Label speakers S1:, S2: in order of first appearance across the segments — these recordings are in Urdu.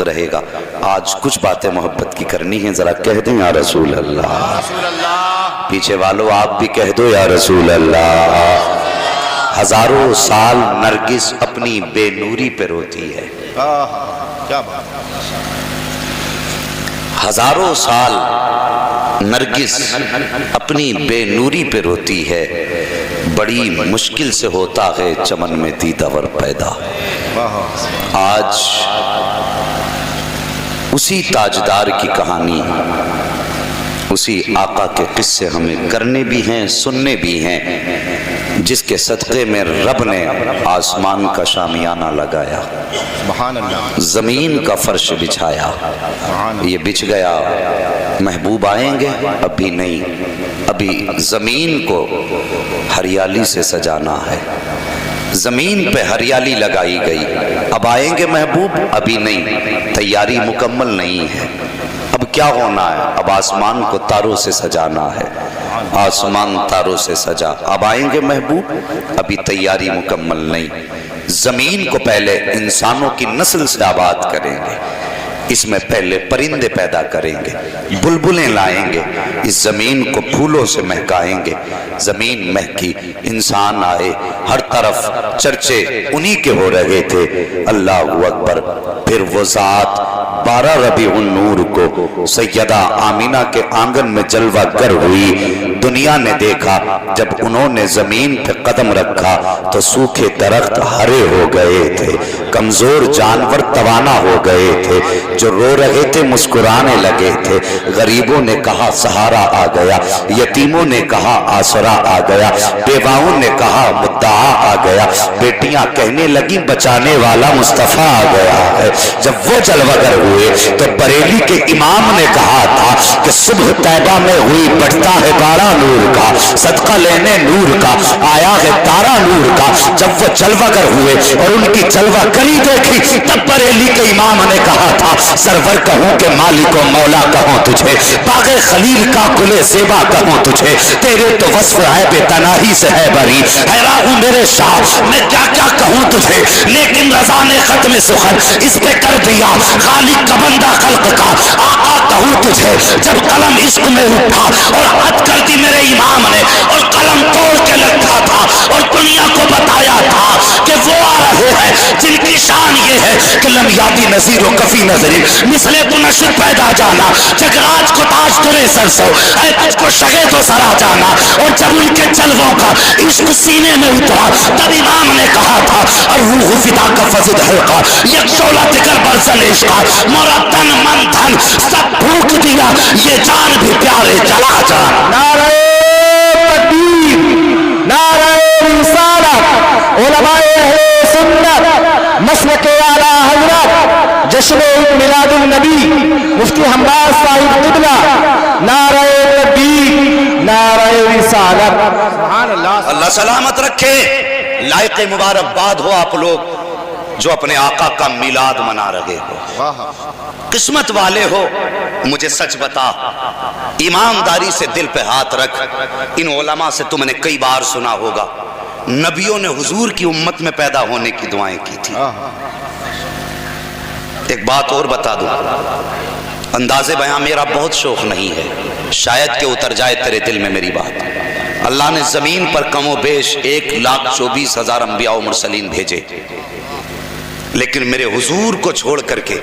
S1: رہے گا. آج کچھ باتیں محبت کی کرنی ہیں, ذرا کہہ دیں یا رسول اللہ. پیچھے والوں آپ بھی کہہ دو یا رسول اللہ. ہزاروں سال نرگس اپنی بے نوری پہ روتی ہے.
S2: کیا بات.
S1: ہزاروں سال نرگس اپنی بے نوری پہ روتی ہے. بڑی مشکل سے ہوتا ہے چمن میں دیدہ ور پیدا. آج اسی تاجدار کی کہانی, اسی آقا کے قصے ہمیں کرنے بھی ہیں, سننے بھی ہیں, جس کے صدقے میں رب نے آسمان کا شامیانہ لگایا,
S2: سبحان اللہ,
S1: زمین کا فرش بچھایا. یہ بچھ گیا, محبوب آئیں گے ابھی نہیں, ابھی زمین کو ہریالی سے سجانا ہے. زمین پہ ہریالی لگائی گئی, اب آئیں گے محبوب ابھی نہیں, تیاری مکمل نہیں ہے. اب کیا ہونا ہے, اب آسمان کو تاروں سے سجانا ہے. آسمان تاروں سے سجا, اب آئیں گے محبوب ابھی تیاری مکمل نہیں. زمین کو پہلے انسانوں کی نسل سے آباد کریں گے, اس میں پہلے پرندے پیدا کریں گے, بلبلیں لائیں گے, اس زمین کو پھولوں سے مہکائیں گے. زمین مہکی, انسان آئے, ہر طرف چرچے انہی کے ہو رہے تھے. اللہ اکبر. پھر وہ ذات 12 ربیع النور کو سیدہ آمینہ کے آنگن میں جلوہ گر ہوئی. دنیا نے دیکھا جب انہوں نے زمین پہ قدم رکھا تو سوکھے درخت ہرے ہو گئے تھے, کمزور جانور توانا ہو گئے تھے, جو رو رہے تھے مسکرانے لگے تھے. غریبوں نے کہا سہارا آ گیا, یتیموں نے کہا آسرا آ گیا, بیواؤں نے کہا مدعا آ گیا, بیٹیاں کہنے لگیں بچانے والا مصطفیٰ آ گیا ہے. جب وہ جلوگر ہوئے تو بریلی کے امام نے کہا تھا کہ صبح طیبہ میں ہوئی بڑھتا ہے بارہ نور کا, صدقہ لینے نور کا, آیا ہے تارا نور کا. جب وہ جلوگر ہوئے اور ان کی جلوہ گری دیکھی تب بریلی کے امام نے کہا تھا سرور کہوں کہ مالک و مولا کہوں تجھے, باغ خلیل کا گل زیبا کہوں تجھے, تیرے تو وصف ہے بے تناہی سے ہے بری. حیران ہوں میرے شاہ میں کیا کیا کہوں تجھے, لیکن رضا نے ختم سخن اس پہ کر دیا, خالق کا بندہ خلق کا آقا کہوں تجھے. جب قلم عشق میں اٹھا اور حد کر دی میرے امام نے, اور قلم توڑ کے لکھا تھا اور دنیا کو بتایا تھا کہ وہ آ رہے ہیں جن کی شان یہ ہے کہ لم یاتی نظیر و کفی نظری, مثلے تو نشر پیدا جانا, جگراج کو تاج ترے سر سو, اے تجھ کو شگے تو سرا جانا. اور جب ان کے جلووں کا عشق سینے میں اترا تب امام نے کہا تھا اور روح فدا کا فضد حلقہ, یک شعلہ تکر برسن عشقہ, مورا تن من دھن سب بھوک دیا, یہ جان بھی پیارے چلا جان.
S2: نعرہ تکبیر, نعرہ رسالت, علماء اہل سنت, مسلک اعلیٰ حضرت, جشن میلاد النبی مفتی حماد صاحب قبلہ, نعرہ تکبیر, نعرہ رسالت. سبحان اللہ.
S1: اللہ سلامت رکھے. لائق مبارکباد ہو آپ لوگ جو اپنے آقا کا میلاد منا رہے ہو, قسمت والے ہو. مجھے سچ بتا, ایمانداری سے دل پہ ہاتھ رکھ, ان علماء سے تم نے کئی بار سنا ہوگا نبیوں نے حضور کی امت میں پیدا ہونے کی دعائیں کی تھی. ایک بات اور بتا دوں, انداز بیان میرا بہت شوق نہیں ہے, شاید کہ اتر جائے تیرے دل میں میری بات. اللہ نے زمین پر کم و بیش 1,24,000 انبیاء و مرسلین بھیجے, لیکن میرے حضور کو چھوڑ کر کے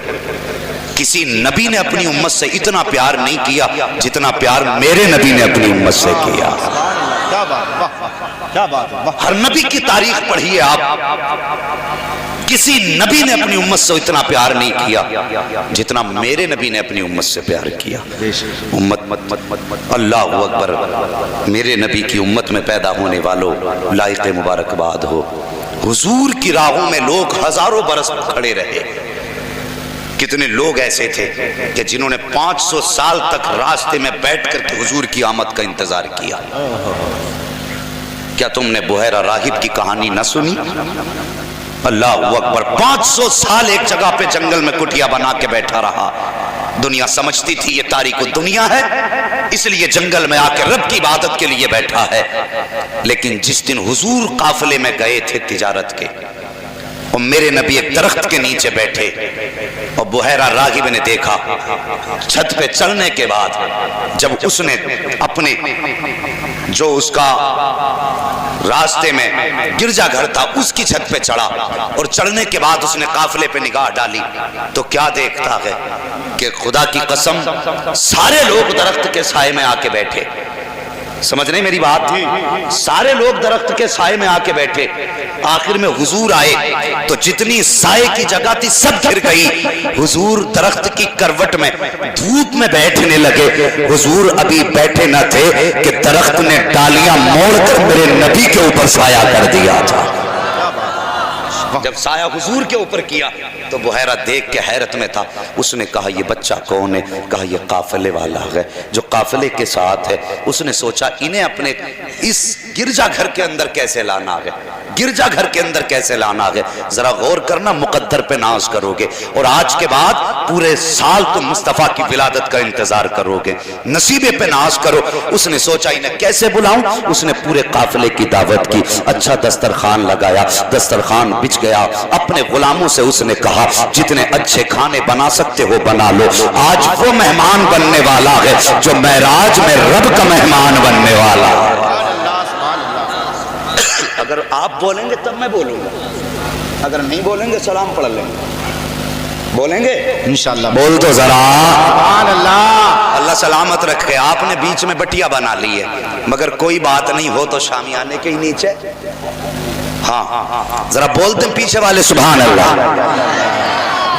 S1: کسی نبی نے اپنی امت سے اتنا پیار نہیں کیا جتنا پیار میرے نبی نے اپنی امت سے کیا. ہر نبی کی تاریخ پڑھیے آپ, کسی نبی نے اپنی امت سے اتنا پیار نہیں کیا جتنا میرے نبی نے اپنی امت سے پیار کیا. امت اللہ اکبر. میرے نبی کی امت میں پیدا ہونے والوں لائق مبارکباد ہو. حضور کی راہوں میں لوگ ہزاروں برس کھڑے رہے. کتنے لوگ ایسے تھے کہ جنہوں نے 500 سال تک راستے میں بیٹھ کر کے حضور کی آمد کا انتظار کیا. کیا تم نے بحیرہ راہب کی کہانی نہ سنی؟ اللہ اکبر. 500 سال ایک جگہ پہ جنگل میں کٹیا بنا کے بیٹھا رہا. دنیا سمجھتی تھی یہ تاریخ دنیا ہے, اس لیے جنگل میں آ کے رب کی عبادت کے لیے بیٹھا ہے. لیکن جس دن حضور قافلے میں گئے تھے تجارت کے, اور میرے نبی ایک درخت کے نیچے بیٹھے اور بحیرہ راغب نے دیکھا چھت پہ چلنے کے بعد جب اس نے اپنے جو اس کا راستے میں گرجا گھر تھا اس کی چھت پہ چڑھا اور چڑھنے کے بعد اس نے قافلے پہ نگاہ ڈالی تو کیا دیکھتا ہے کہ خدا کی قسم سارے لوگ درخت کے سائے میں آ کے بیٹھے. سمجھ نہیں میری بات؟ سارے لوگ درخت کے سائے میں آ کے بیٹھے. آخر میں حضور آئے تو جتنی سائے کی جگہ تھی سب گر گئی. حضور درخت کی کروٹ میں دھوپ میں بیٹھنے لگے. حضور ابھی بیٹھے نہ تھے کہ درخت نے ڈالیاں موڑ کر میرے نبی کے اوپر سایہ کر دیا تھا. جب سایہ حضور کے اوپر کیا تو بحیرہ دیکھ کے حیرت میں تھا. اس نے کہا یہ بچہ کون ہے؟ کہا یہ قافلے والا ہے جو قافلے کے ساتھ ہے. اس نے سوچا انہیں اپنے اس گرجا گھر کے اندر کیسے لانا ہے، گرجا گھر کے اندر کیسے لانا ہے. ذرا غور کرنا، مقدر پہ ناز کرو گے اور آج کے بعد پورے سال تم مصطفیٰ کی ولادت کا انتظار کرو گے، نصیبے پہ ناز کرو. اس نے سوچا انہیں کیسے بلاؤں. اس نے پورے قافلے کی دعوت کی، اچھا دسترخوان لگایا، دسترخوان بچ گیا. اپنے غلاموں سے اس نے کہا جتنے اچھے کھانے بنا سکتے ہو بنا لو. آج وہ مہمان بننے والا ہے جو معراج میں رب کا مہمان بننے والا ہے. اگر آپ بولیں گے تب میں بولوں گا، اگر نہیں بولیں گے سلام پڑھ لیں گے. بولیں گے
S2: انشاءاللہ.
S1: بول تو ذرا.
S2: سبحان اللہ.
S1: اللہ سلامت رکھے. آپ نے بیچ میں بٹیا بنا لی ہے مگر کوئی بات نہیں، ہو تو شامیانے کے ہی نیچے. ہاں ذرا بولتے ہیں پیچھے والے سبحان اللہ.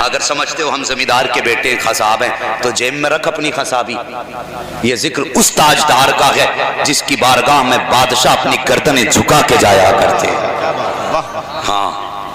S1: اگر سمجھتے ہو ہم زمیندار کے بیٹے خصاب ہیں تو جیب میں رکھ اپنی خصابی. یہ ذکر اس تاجدار کا ہے جس کی بارگاہ میں بادشاہ اپنی گردنیں جھکا کے جایا کرتے. ہاں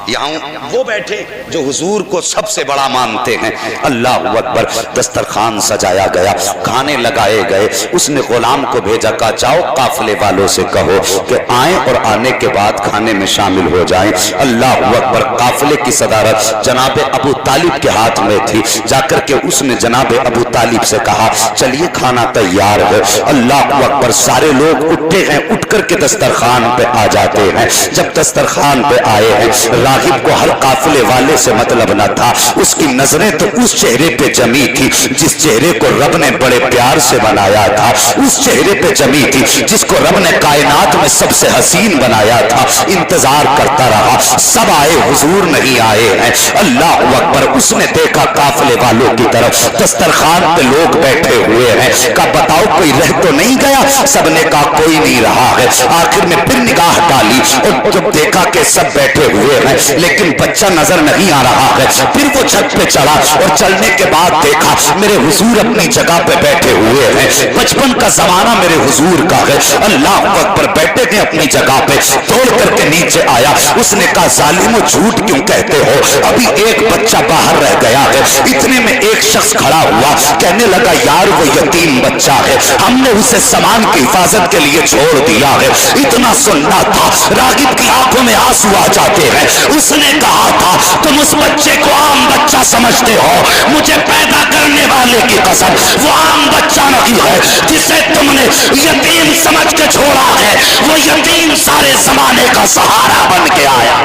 S1: یہاں وہ بیٹھے جو حضور کو سب سے بڑا مانتے ہیں. اللہ اکبر. دسترخوان سجایا گیا، کھانے لگائے گئے. اس نے غلام کو بھیجا، کہا جاؤ قافلے والوں سے کہو کہ آئیں اور آنے کے بعد کھانے میں شامل ہو جائیں. اللہ اکبر. قافلے کی صدارت جناب ابو طالب کے ہاتھ میں تھی. جا کر کے اس نے جناب ابو طالب سے کہا چلیے کھانا تیار ہے. اللہ اکبر. سارے لوگ اٹھتے ہیں، اٹھ کر کے دسترخوان پہ آ جاتے ہیں. جب دسترخوان پہ آئے ہیں راغب کو ہر قافلے والے سے مطلب نہ تھا. اس کی نظریں تو اس چہرے پہ جمی تھی جس چہرے کو رب نے بڑے پیار سے بنایا تھا. اس چہرے پہ جمی تھی جس کو رب نے کائنات میں سب سے حسین بنایا تھا. انتظار کرتا رہا، سب آئے، حضور نہیں آئے ہیں. اللہ اکبر. اس نے دیکھا قافلے والوں کی طرف، دسترخوان پہ لوگ بیٹھے ہوئے ہیں. کہا بتاؤ کوئی رہ تو نہیں گیا؟ سب نے کہا کوئی نہیں رہا ہے. آخر میں پھر نگاہ ڈالی اور جب دیکھا کہ سب بیٹھے ہوئے ہیں لیکن بچہ نظر نہیں آ رہا ہے. پھر وہ چھت پہ چڑھا اور چلنے کے بعد دیکھا میرے حضور اپنی جگہ پہ بیٹھے ہوئے ہیں. بچپن کا زمانہ میرے حضور کا ہے. اللہ اکبر. بیٹھے تھے اپنی جگہ پہ، توڑ کر کے نیچے آیا. اس نے کہا ظالمو جھوٹ کیوں کہتے ہو؟ ابھی ایک بچہ باہر رہ گیا ہے. اتنے میں ایک شخص کھڑا ہوا، کہنے لگا یار وہ یتیم بچہ ہے، ہم نے اسے سامان کی حفاظت کے لیے چھوڑ دیا ہے. اتنا سننا تھا راغب کی آنکھوں میں آنسو آ جاتے ہیں. اس نے کہا تھا تم اس بچے کو عام بچہ سمجھتے ہو، مجھے پیدا کرنے والے کی قسم وہ عام بچہ نہیں ہے. جسے تم نے یتیم سمجھ کے چھوڑا ہے وہ یتیم سارے زمانے کا سہارا بن کے آیا.